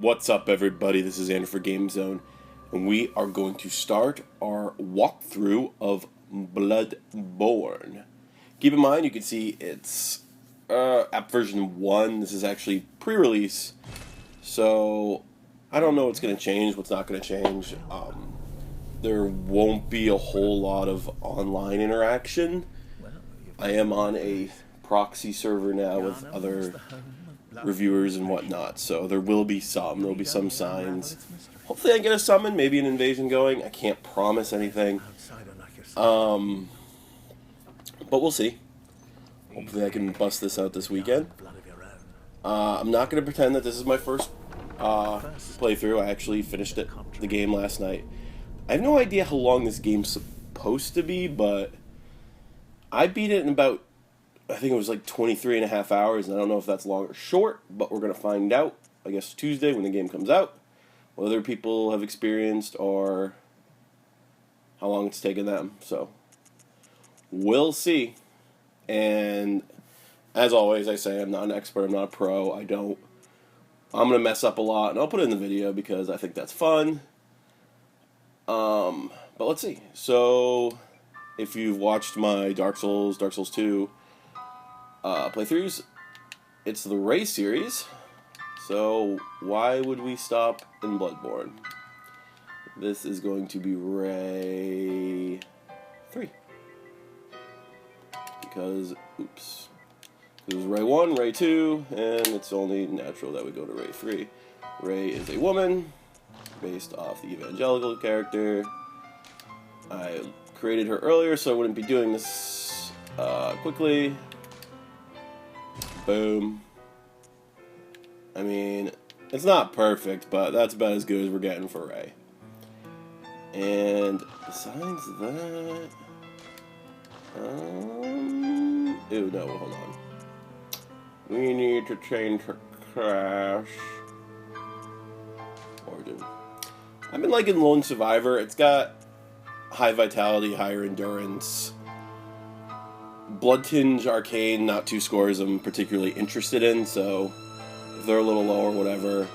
What's up, everybody? This is Andrew for Game Zone, and we are going to start our walkthrough of Bloodborne. Keep in mind, you can see it's app version 1. This is actually pre-release, so I don't know what's going to change, what's not going to change. There won't be a whole lot of online interaction. I am on a proxy server now with other reviewers and whatnot, so there will be there'll be some signs. Hopefully I get a summon, maybe an invasion going. I can't promise anything. But we'll see. Hopefully I can bust this out this weekend. I'm not going to pretend that this is my first playthrough. I actually finished the game last night. I have no idea how long this game's supposed to be, but I beat it in about, I think it was like 23 and a half hours, and I don't know if that's long or short, but we're going to find out, I guess, Tuesday when the game comes out, what other people have experienced or how long it's taken them. So, we'll see. And as always, I say I'm not an expert, I'm not a pro, I'm going to mess up a lot, and I'll put it in the video because I think that's fun. But let's see. So, if you've watched my Dark Souls 2 playthroughs, it's the Rei series, so why would we stop in Bloodborne? This is going to be Rei III. Because, oops. It was Rei 1, Rei 2, and it's only natural that we go to Rei 3. Rei is a woman, based off the Evangelion character. I created her earlier, so I wouldn't be doing this quickly. Boom. I mean, it's not perfect, but that's about as good as we're getting for Rei. And besides that, ew, no, hold on. We need to change her crash. Origin. I've been liking Lone Survivor. It's got high vitality, higher endurance. Blood Tinge Arcane, not 2 scores I'm particularly interested in, so if they're a little low or whatever,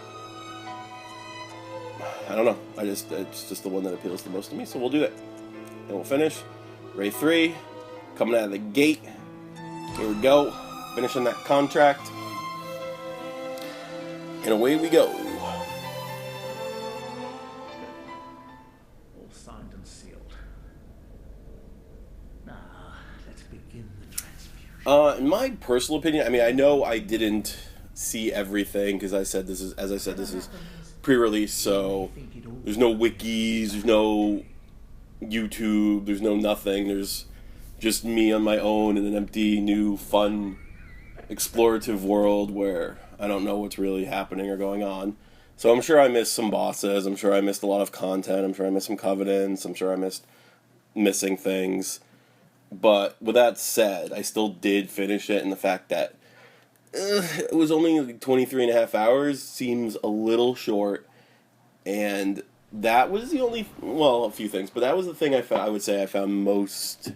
I don't know. It's just the one that appeals the most to me, so we'll do that. And we'll finish. Rei 3, coming out of the gate. Here we go. Finishing that contract. And away we go. In my personal opinion, I mean, I know I didn't see everything because this is pre-release, so there's no wikis, there's no YouTube, there's no nothing. There's just me on my own in an empty, new, fun, explorative world where I don't know what's really happening or going on. So I'm sure I missed some bosses, I'm sure I missed a lot of content, I'm sure I missed some covenants, I'm sure I missed missing things. But with that said, I still did finish it, and the fact that it was only like 23 and a half hours seems a little short, and that was the only, well, a few things, but that was the thing I would say I found most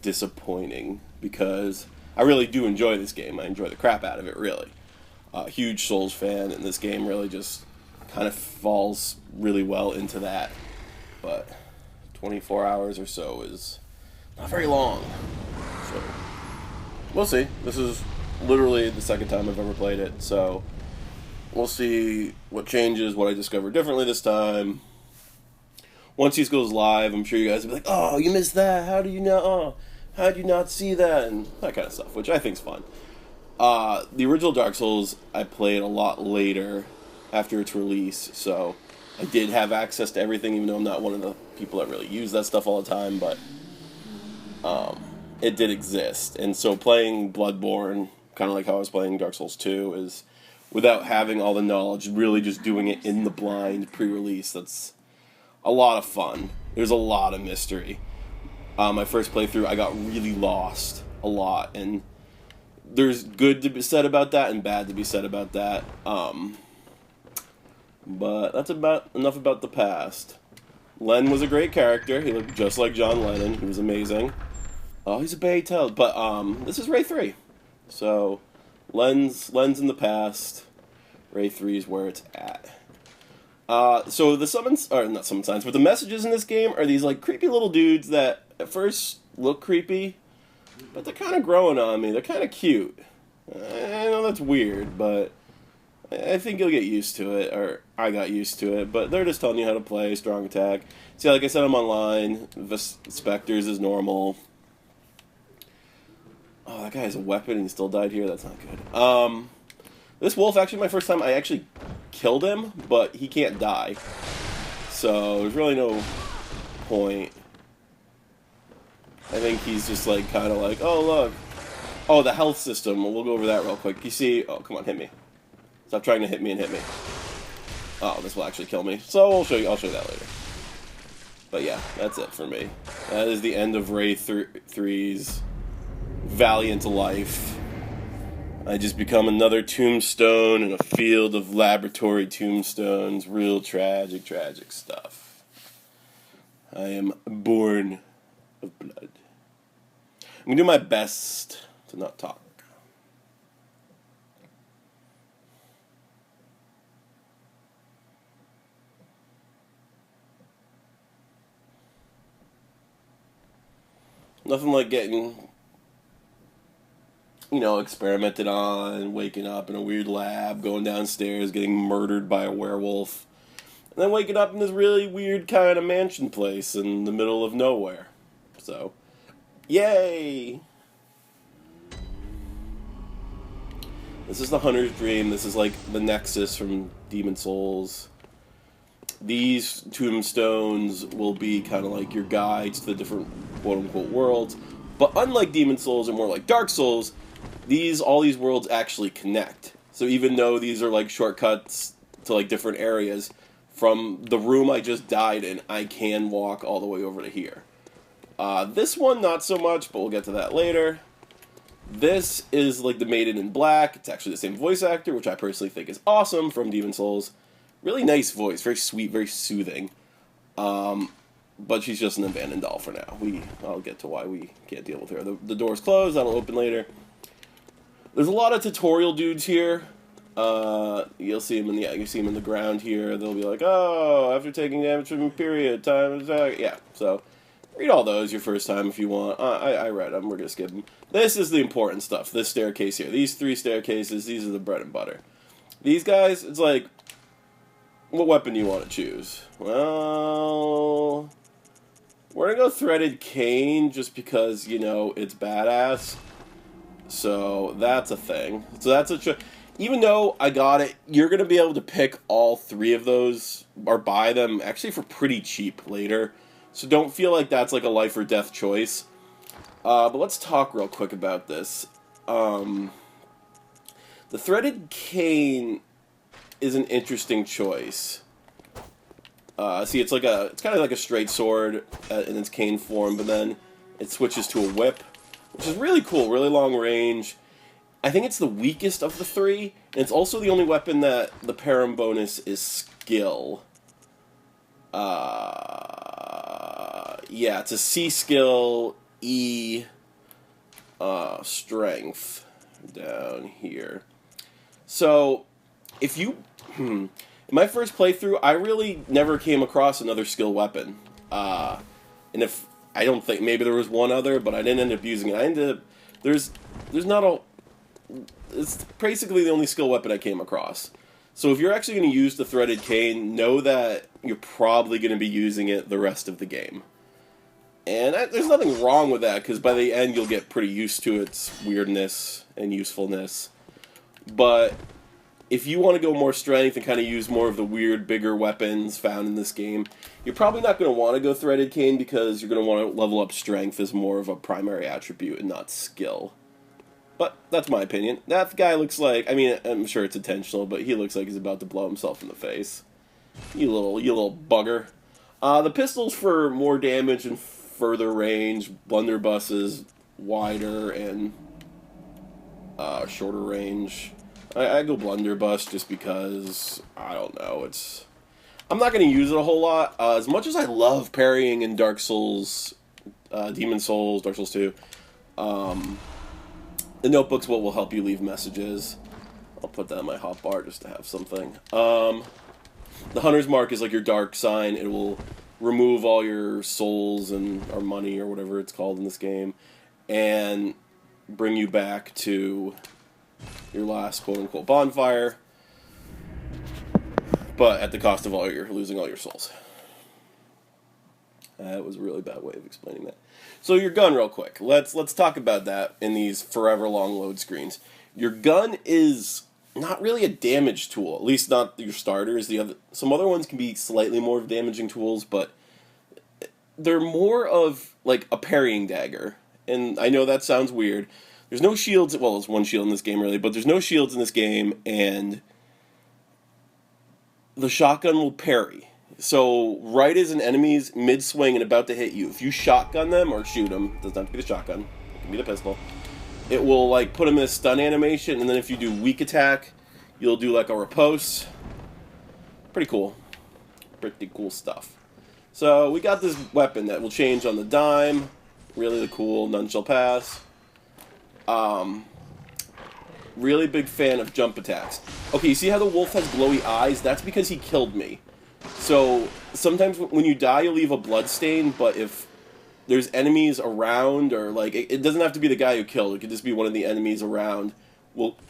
disappointing, because I really do enjoy this game. I enjoy the crap out of it, really. Huge Souls fan, and this game really just kind of falls really well into that. But 24 hours or so is not very long, so we'll see. This is literally the second time I've ever played it, so we'll see what changes, what I discover differently this time. Once this goes live, I'm sure you guys will be like, oh, you missed that, how do you know, oh, how did you not see that, and that kind of stuff, which I think's fun. The original Dark Souls I played a lot later after its release, so I did have access to everything, even though I'm not one of the people that really use that stuff all the time, but it did exist. And so playing Bloodborne, kind of like how I was playing Dark Souls 2, is without having all the knowledge, really just doing it in the blind pre-release. That's a lot of fun. There's a lot of mystery. My first playthrough, I got really lost a lot, and there's good to be said about that and bad to be said about that. But that's enough about the past. Len was a great character. He looked just like John Lennon. He was amazing. Oh, he's a Baytel. But this is Rei III. So Len's in the past. Rei III is where it's at. So the summons, or not summon signs, but the messages in this game are these like creepy little dudes that at first look creepy, but they're kind of growing on me. They're kind of cute. I know that's weird, but I think you'll get used to it, or I got used to it. But they're just telling you how to play strong attack. See, like I said, I'm online. The Spectres is normal. Oh, that guy has a weapon and he still died here. That's not good. This wolf, actually, my first time, I actually killed him, but he can't die. So there's really no point. I think he's just like kind of like, oh look, oh the health system. We'll go over that real quick. You see? Oh, come on, hit me. Stop trying to hit me and hit me. Oh, this will actually kill me. So I'll show you that later. But yeah, that's it for me. That is the end of Rei III's valiant life. I just become another tombstone in a field of laboratory tombstones. Real tragic, tragic stuff. I am born of blood. I'm gonna do my best to not talk. Nothing like getting, experimented on, waking up in a weird lab, going downstairs, getting murdered by a werewolf, and then waking up in this really weird kind of mansion place in the middle of nowhere. So, yay! This is the Hunter's Dream. This is like the Nexus from Demon Souls. These tombstones will be kind of like your guides to the different quote-unquote worlds. But unlike Demon Souls and more like Dark Souls, all these worlds actually connect. So even though these are like shortcuts to like different areas, from the room I just died in, I can walk all the way over to here. This one, not so much, but we'll get to that later. This is like the Maiden in Black. It's actually the same voice actor, which I personally think is awesome, from Demon Souls. Really nice voice, very sweet, very soothing. But she's just an abandoned doll for now. I'll get to why we can't deal with her. The door's closed, that'll open later. There's a lot of tutorial dudes here. You'll see them in the ground here. They'll be like, oh, after taking damage from period, time attack. Yeah, so read all those your first time if you want. I read them, we're gonna skip them. This is the important stuff, this staircase here. These 3 staircases, these are the bread and butter. These guys, it's like, what weapon do you want to choose? Well, we're gonna go Threaded Cane just because, it's badass. So that's a thing. So that's even though I got it, you're gonna be able to pick all 3 of those or buy them actually for pretty cheap later. So don't feel like that's like a life or death choice. But let's talk real quick about this. The Threaded Cane is an interesting choice. See, it's kind of like a straight sword in its cane form, but then it switches to a whip, which is really cool, really long range. I think it's the weakest of the 3, and it's also the only weapon that the param bonus is skill. Yeah, it's a C skill, E, strength down here. So, if you... in my first playthrough, I really never came across another skill weapon. And if... I don't think... Maybe there was one other, but I didn't end up using it. There's not a... It's basically the only skill weapon I came across. So if you're actually going to use the Threaded Cane, know that you're probably going to be using it the rest of the game. And there's nothing wrong with that, because by the end you'll get pretty used to its weirdness and usefulness. But if you want to go more strength and kind of use more of the weird, bigger weapons found in this game, you're probably not going to want to go Threaded Cane, because you're going to want to level up strength as more of a primary attribute and not skill. But that's my opinion. That guy looks like... I mean, I'm sure it's intentional, but he looks like he's about to blow himself in the face. You little bugger. The pistol's for more damage and further range. Blunderbuss is wider and shorter range. I go Blunderbuss just because, I don't know, I'm not going to use it a whole lot. As much as I love parrying in Dark Souls, Demon Souls, Dark Souls 2, the notebook's what will help you leave messages. I'll put that in my hotbar just to have something. The Hunter's Mark is like your dark sign. It will remove all your souls or money or whatever it's called in this game, and bring you back to your last quote-unquote bonfire, but at the cost of losing all your souls. That was a really bad way of explaining that. So your gun, real quick. Let's talk about that in these forever long load screens. Your gun is not really a damage tool, at least not your starters. Some other ones can be slightly more damaging tools, but they're more of like a parrying dagger. And I know that sounds weird. There's no shields. Well, there's one shield in this game, really, but there's no shields in this game, and the shotgun will parry. So, right as an enemy's mid-swing and about to hit you, if you shotgun them or shoot them, it doesn't have to be the shotgun, it can be the pistol, it will, like, put them in a stun animation, and then if you do weak attack, you'll do, like, a riposte. Pretty cool. Pretty cool stuff. So, we got this weapon that will change on the dime. Really cool. None shall pass. Really big fan of jump attacks. Okay, you see how the wolf has glowy eyes? That's because he killed me. So, sometimes when you die, you'll leave a blood stain, but if there's enemies around, or, like, it doesn't have to be the guy who killed, it could just be one of the enemies around,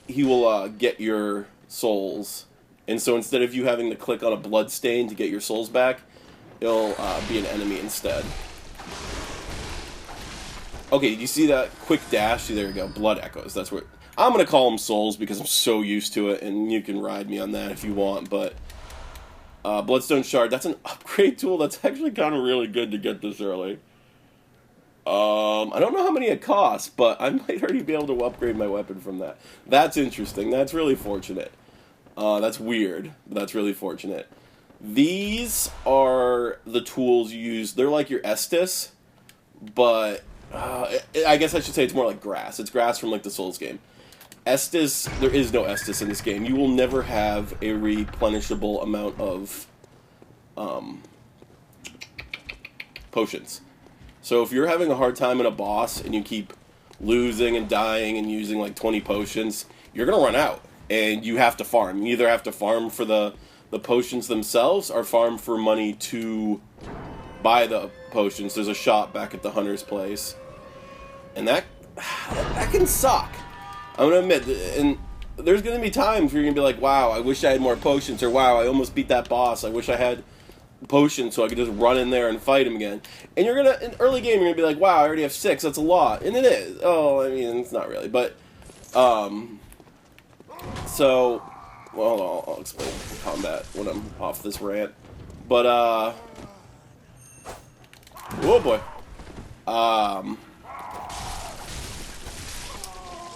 he will get your souls. And so instead of you having to click on a blood stain to get your souls back, it'll be an enemy instead. Okay, you see that quick dash? See, there you go, blood echoes. That's what I'm gonna call them souls because I'm so used to it, and you can ride me on that if you want. But Bloodstone Shard, that's an upgrade tool. That's actually kind of really good to get this early. I don't know how many it costs, but I might already be able to upgrade my weapon from that. That's interesting. That's really fortunate. That's weird, but that's really fortunate. These are the tools you use. They're like your Estus, but I guess I should say it's more like grass. It's grass from like the Souls game. Estus, there is no Estus in this game. You will never have a replenishable amount of potions. So if you're having a hard time in a boss and you keep losing and dying and using like 20 potions, you're going to run out. And you have to farm. You either have to farm for the potions themselves or farm for money to buy the potions. There's a shop back at the hunter's place. And that can suck. I'm going to admit, and there's going to be times where you're going to be like, wow, I wish I had more potions, or wow, I almost beat that boss. I wish I had potions so I could just run in there and fight him again. And you're going to, in early game, you're going to be like, wow, I already have 6, that's a lot. And it is. Oh, I mean, it's not really. But, so, well, I'll explain combat when I'm off this rant. But, oh boy.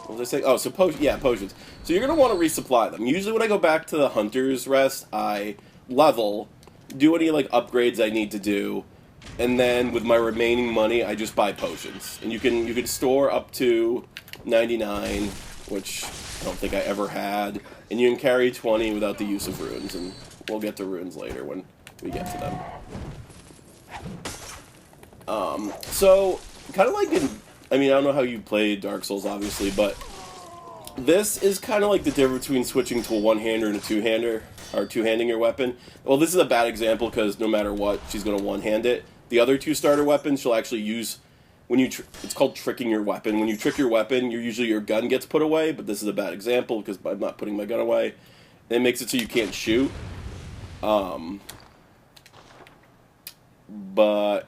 What was I saying? Oh, so potions. So you're going to want to resupply them. Usually when I go back to the Hunter's Rest, I level, do any like upgrades I need to do, and then with my remaining money, I just buy potions. And you can store up to 99, which I don't think I ever had, and you can carry 20 without the use of runes, and we'll get to runes later when we get to them. So, kind of like I don't know how you play Dark Souls, obviously, but this is kind of like the difference between switching to a one-hander and a two-hander, or two-handing your weapon. Well, this is a bad example, because no matter what, she's going to one-hand it. The other two starter weapons, she'll actually use, when you, it's called tricking your weapon. When you trick your weapon, usually your gun gets put away, but this is a bad example, because I'm not putting my gun away. And it makes it so you can't shoot. But,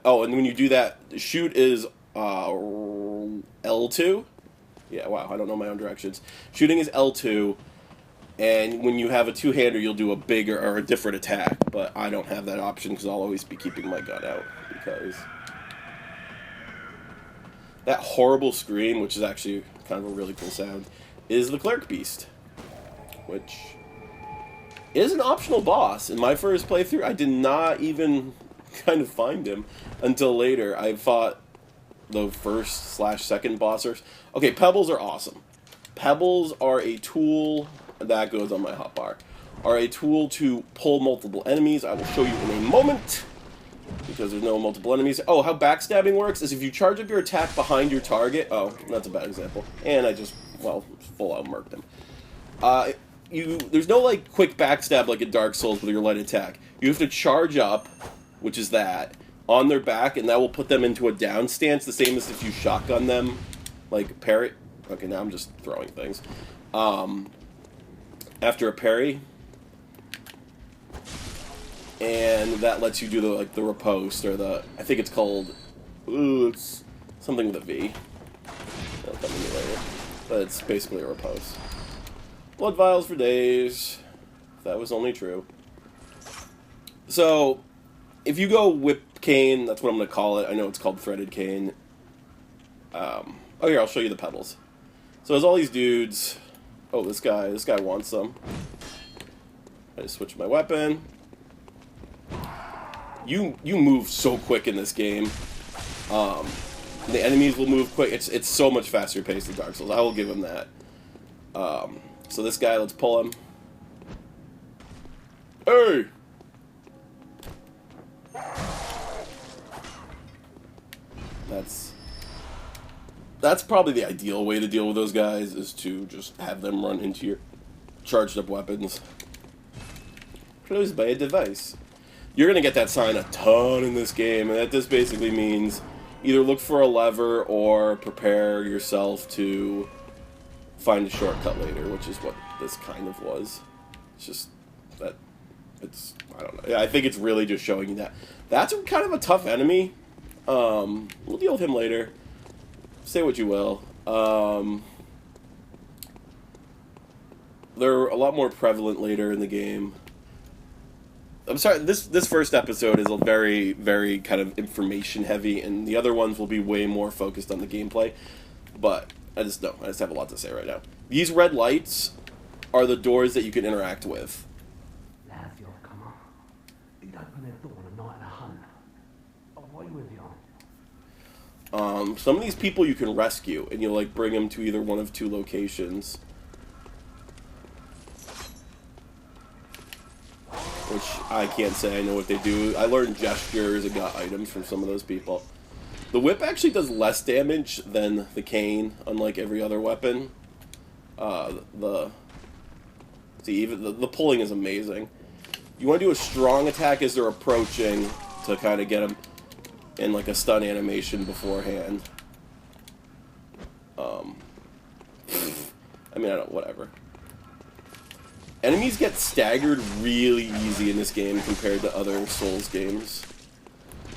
and when you do that, shoot is L2. Yeah, wow, I don't know my own directions. Shooting is L2, and when you have a two-hander, you'll do a bigger or a different attack, but I don't have that option because I'll always be keeping my gun out, because that horrible scream, which is actually kind of a really cool sound, is the Cleric Beast, which is an optional boss. In my first playthrough, I did not even kind of find him until later. I fought the first/second bossers. Okay, pebbles are awesome. Pebbles are a tool that goes on my hotbar. Are a tool to pull multiple enemies. I will show you in a moment, because there's no multiple enemies. Oh, how backstabbing works is if you charge up your attack behind your target. Oh, that's a bad example. And I just, full out murked him. there's no like quick backstab like in Dark Souls with your light attack. You have to charge up, which is that, on their back, and that will put them into a down stance, the same as if you shotgun them, like parry. Okay, now I'm just throwing things. After a parry, and that lets you do the riposte, or I think it's called, it's something with a V. That'll come to me later. But it's basically a riposte. Blood vials for days. If that was only true. So, if you go whip cane, that's what I'm going to call it. I know it's called threaded cane. Oh, here, I'll show you the pedals. So there's all these dudes. Oh, this guy wants some. I just switched my weapon. You move so quick in this game. The enemies will move quick. It's so much faster paced than Dark Souls. I will give him that. So this guy, let's pull him. Hey! That's probably the ideal way to deal with those guys, is to just have them run into your charged up weapons. Closed by a device. You're going to get that sign a ton in this game, and that just basically means either look for a lever or prepare yourself to find a shortcut later, which is what this kind of was. It's just that I don't know. I think it's really just showing you that. That's kind of a tough enemy. We'll deal with him later. Say what you will. They're a lot more prevalent later in the game. I'm sorry, this first episode is a very, very kind of information heavy, and the other ones will be way more focused on the gameplay. But I just have a lot to say right now. These red lights are the doors that you can interact with. Some of these people you can rescue, and you like bring them to either one of two locations. Which I can't say I know what they do. I learned gestures and got items from some of those people. The whip actually does less damage than the cane, unlike every other weapon. The pulling is amazing. You want to do a strong attack as they're approaching to kind of get them in like a stun animation beforehand. I mean, whatever. Enemies get staggered really easy in this game compared to other Souls games.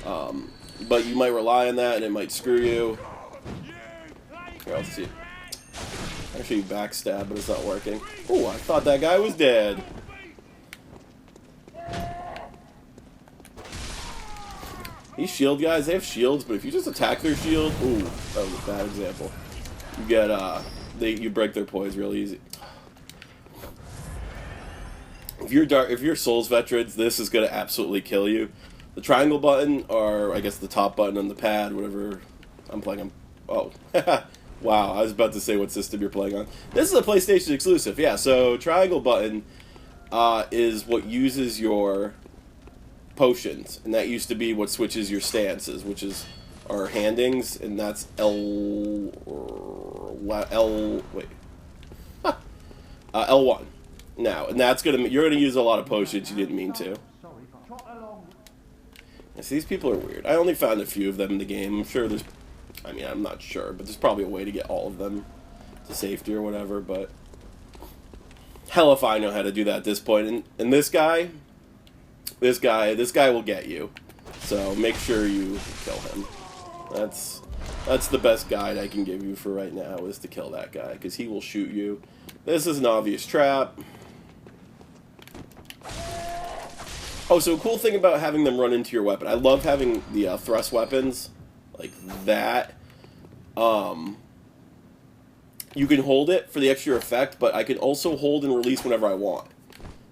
But you might rely on that and it might screw you. Here, I'll see. Actually, backstab, but it's not working. Oh, I thought that guy was dead. These shield guys, they have shields, but if you just attack their shield, ooh, that was a bad example. You get, you break their poise real easy. If you're Souls veterans, this is gonna absolutely kill you. The triangle button, or I guess the top button on the pad, whatever I'm playing on. Oh, wow! I was about to say what system you're playing on. This is a PlayStation exclusive, yeah. So triangle button is what uses your potions, and that used to be what switches your stances, which is our handings, and that's L1 now, and that's you're gonna use a lot of potions you didn't mean to. Yes, these people are weird. I only found a few of them in the game. I'm sure there's, I mean, I'm not sure, but there's probably a way to get all of them to safety or whatever. But hell if I know how to do that at this point. And this guy will get you. So make sure you kill him. That's the best guide I can give you for right now, is to kill that guy, because he will shoot you. This is an obvious trap. Oh, so a cool thing about having them run into your weapon. I love having the thrust weapons like that. You can hold it for the extra effect, but I can also hold and release whenever I want.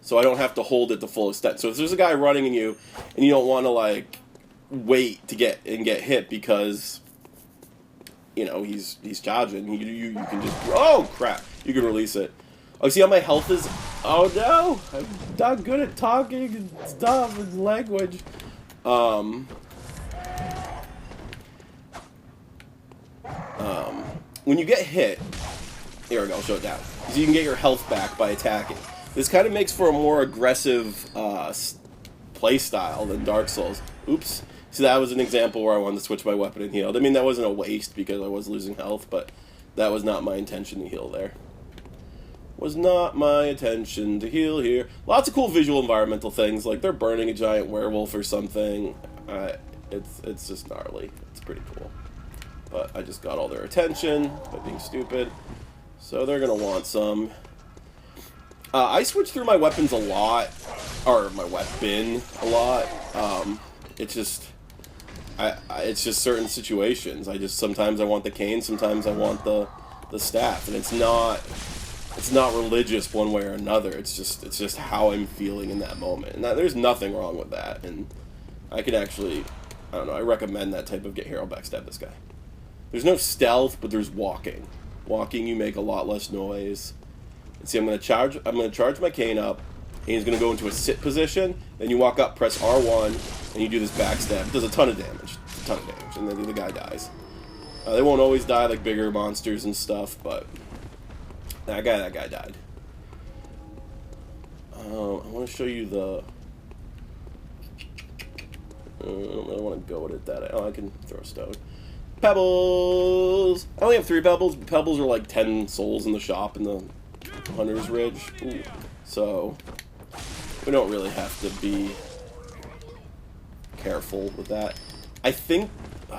So I don't have to hold it to full extent. So if there's a guy running at you, and you don't want to like wait to get hit because, you know, he's charging, you can just, oh crap, you can release it. Oh, see how my health is, oh no, I'm not good at talking and stuff and language. When you get hit, here we go, I'll show it down. So you can get your health back by attacking. This kind of makes for a more aggressive play style than Dark Souls. Oops. See, that was an example where I wanted to switch my weapon and healed. I mean, that wasn't a waste because I was losing health, but that was not my intention to heal there. Was not my intention to heal here. Lots of cool visual environmental things, like they're burning a giant werewolf or something. It's just gnarly. It's pretty cool. But I just got all their attention by being stupid. So they're going to want some. I switch through my weapons a lot. Or my weapon a lot. It's just certain situations. Sometimes I want the cane, sometimes I want the staff. And it's not religious one way or another. It's just how I'm feeling in that moment. And there's nothing wrong with that. And I could actually, I don't know, I recommend that type of get here, I'll backstab this guy. There's no stealth, but there's walking. Walking, you make a lot less noise. And see, I'm gonna charge my cane up, and he's gonna go into a sit position, then you walk up, press R1, and you do this backstab. It does a ton of damage. And then the guy dies. They won't always die like bigger monsters and stuff, but that guy died. I want to show you the... I don't really want to go with it that... Oh, I can throw a stone. Pebbles! I only have 3 pebbles, but pebbles are like 10 souls in the shop in the Hunter's Ridge. Ooh. So, we don't really have to be careful with that. I think...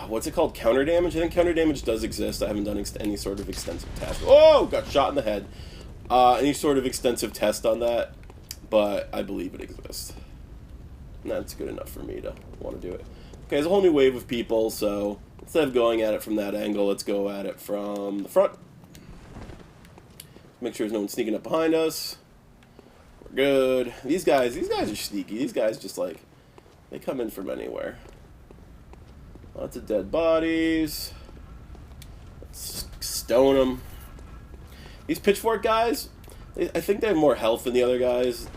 what's it called? Counter damage? I think counter damage does exist. I haven't done any sort of extensive test. Oh! Got shot in the head. Any sort of extensive test on that, but I believe it exists. And that's good enough for me to want to do it. Okay, there's a whole new wave of people, so instead of going at it from that angle, let's go at it from the front. Make sure there's no one sneaking up behind us. We're good. These guys are sneaky. These guys just like, they come in from anywhere. Lots of dead bodies. Let's stone them. These pitchfork guys, I think they have more health than the other guys.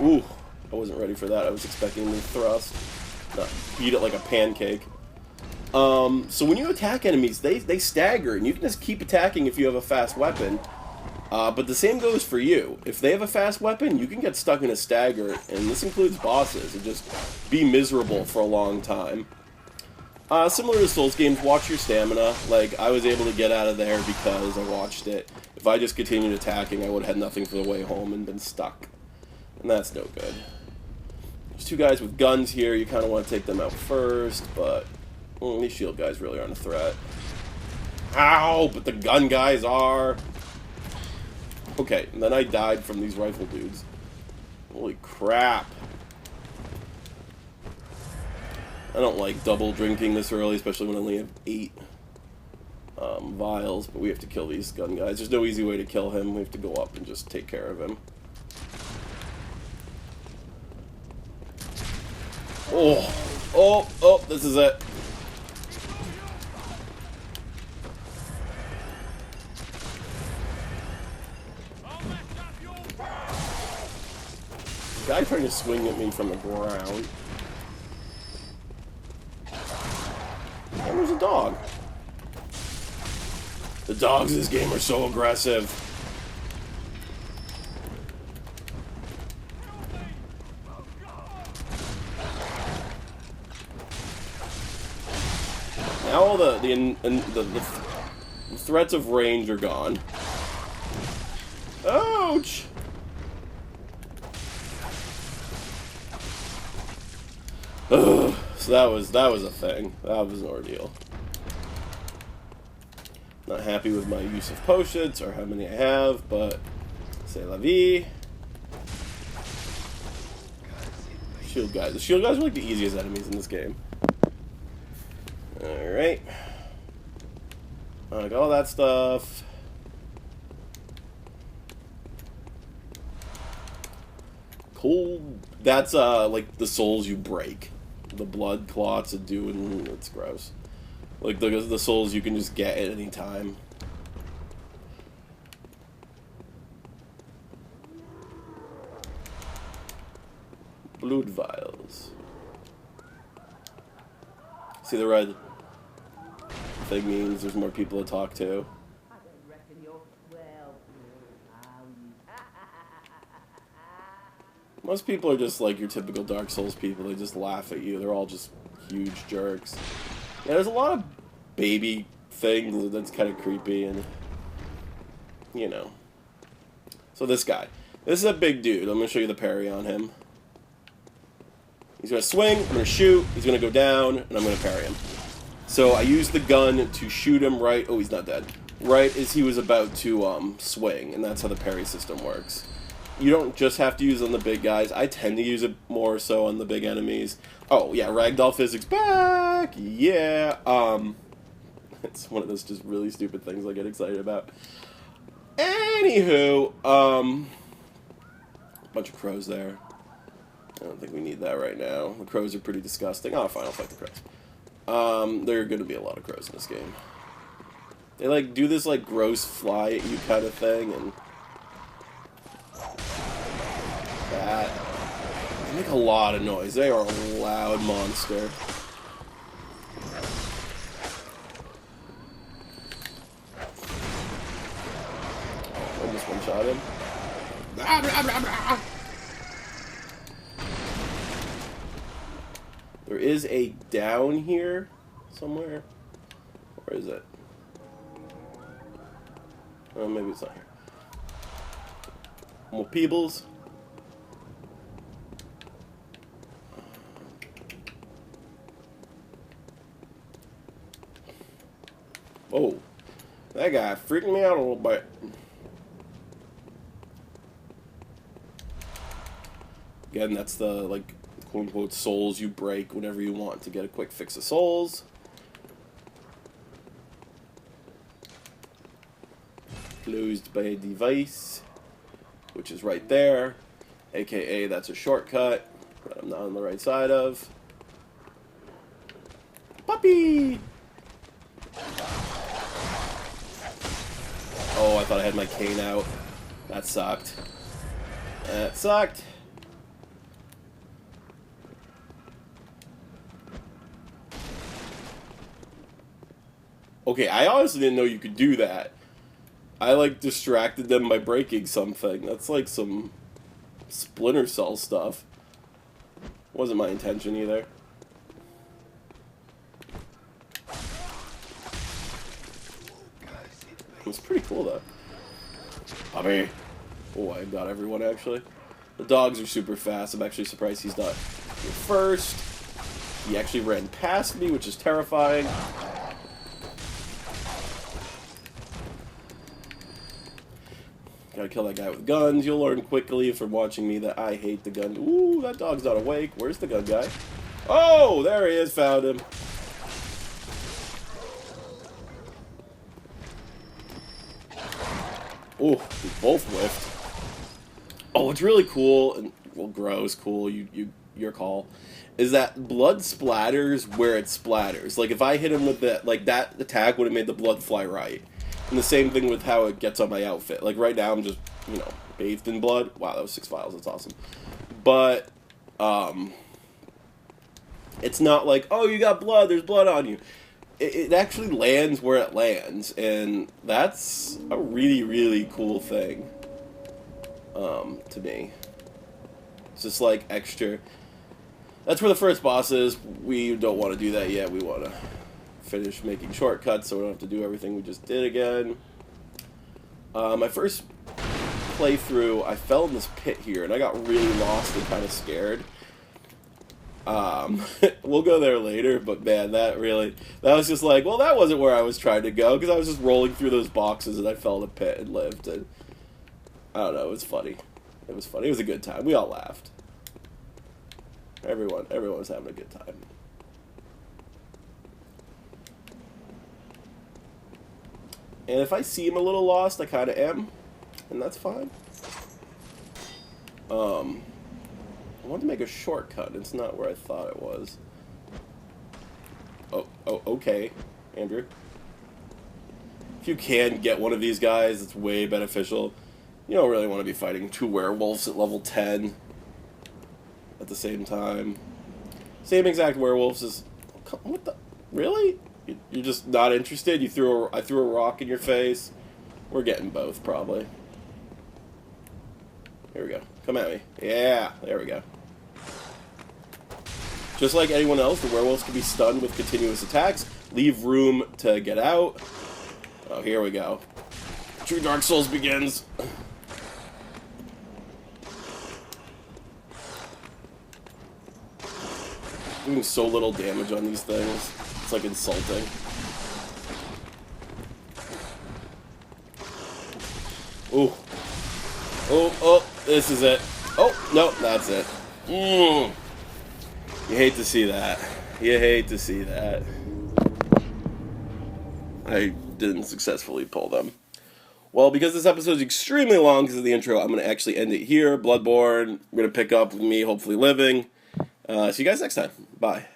Ooh, I wasn't ready for that. I was expecting them to thrust. Not beat it like a pancake. So when you attack enemies, they stagger, and you can just keep attacking if you have a fast weapon. But the same goes for you. If they have a fast weapon, you can get stuck in a stagger, and this includes bosses, and just be miserable for a long time. Similar to Souls games, watch your stamina. Like, I was able to get out of there because I watched it. If I just continued attacking, I would have had nothing for the way home and been stuck. And that's no good. There's 2 guys with guns here. You kind of want to take them out first, but these shield guys really aren't a threat. Ow! But the gun guys are. Okay, and then I died from these rifle dudes. Holy crap. I don't like double drinking this early, especially when I only have 8 vials, but we have to kill these gun guys. There's no easy way to kill him. We have to go up and just take care of him. Oh, this is it. Guy trying to swing at me from the ground. And there's a dog. The dogs in this game are so aggressive. Now all the threats of range are gone. Ouch! Ugh. So that was a thing. That was an ordeal. Not happy with my use of potions or how many I have, but c'est la vie. Shield guys. The shield guys are like the easiest enemies in this game. Alright. I got all that stuff. Cool. That's like the souls you break. The blood clots that do, and it's gross. Like the souls you can just get at any time. Blood vials. See, the red thing means there's more people to talk to. Most people are just like your typical Dark Souls people. They just laugh at you. They're all just huge jerks. Yeah, there's a lot of baby things that's kind of creepy and, you know. So this guy. This is a big dude. I'm going to show you the parry on him. He's going to swing, I'm going to shoot, he's going to go down, and I'm going to parry him. So I used the gun to shoot him right... Oh, he's not dead. Right as he was about to swing, and that's how the parry system works. You don't just have to use it on the big guys. I tend to use it more so on the big enemies. Oh, yeah, ragdoll physics back! Yeah! It's one of those just really stupid things I get excited about. Anywho, bunch of crows there. I don't think we need that right now. The crows are pretty disgusting. Oh, fine, I'll fight the crows. There are going to be a lot of crows in this game. They, like, do this, like, gross fly at you kind of thing, and... that... They make a lot of noise. They are a loud monster. Oh, almost one-shot him. Blah, blah, blah, blah. There is a down here somewhere. Where is it? Oh, maybe it's not here. More peebles. Oh, that guy freaked me out a little bit. Again, that's the, like, quote-unquote souls you break whenever you want to get a quick fix of souls. Closed by a device, which is right there, aka that's a shortcut that I'm not on the right side of. Puppy! Oh, I thought I had my cane out. That sucked. That sucked. Okay, I honestly didn't know you could do that. I, like, distracted them by breaking something. That's like some Splinter Cell stuff. Wasn't my intention either. It was pretty cool, though. Puppy. Oh, I got everyone, actually. The dogs are super fast. I'm actually surprised he's not here first. He actually ran past me, which is terrifying. Gotta kill that guy with guns. You'll learn quickly from watching me that I hate the gun. Ooh, that dog's not awake. Where's the gun guy? Oh, there he is. Found him. Ooh, we both whiffed. Oh, what's really cool, and, well, gross, cool, your call, is that blood splatters where it splatters. Like, if I hit him with that, like, that attack would have made the blood fly right. And the same thing with how it gets on my outfit. Like, right now I'm just, you know, bathed in blood. Wow, that was 6 files. That's awesome. But, it's not like, oh, you got blood, there's blood on you. It actually lands where it lands, and that's a really, really cool thing, to me. It's just, like, extra. That's where the first boss is. We don't want to do that yet. We want to finish making shortcuts so we don't have to do everything we just did again. My first playthrough, I fell in this pit here, and I got really lost and kind of scared. We'll go there later, but man, that was just like, well, that wasn't where I was trying to go, because I was just rolling through those boxes, and I fell in a pit and lived, and I don't know, it was funny. It was funny. It was a good time. We all laughed. Everyone was having a good time. And if I seem a little lost, I kind of am, and that's fine. I wanted to make a shortcut. It's not where I thought it was. Oh, okay, Andrew. If you can get one of these guys, it's way beneficial. You don't really want to be fighting 2 werewolves at level 10 at the same time. Same exact werewolves as... What the... Really? You're just not interested? I threw a rock in your face? We're getting both, probably. Here we go. Come at me. Yeah, there we go. Just like anyone else, the werewolves can be stunned with continuous attacks. Leave room to get out. Oh, here we go. True Dark Souls begins. Doing so little damage on these things. It's like insulting. Ooh. Oh, this is it. Oh, no, that's it. You hate to see that. You hate to see that. I didn't successfully pull them. Well, because this episode is extremely long because of the intro, I'm going to actually end it here. Bloodborne, we're going to pick up with me, hopefully living. See you guys next time. Bye.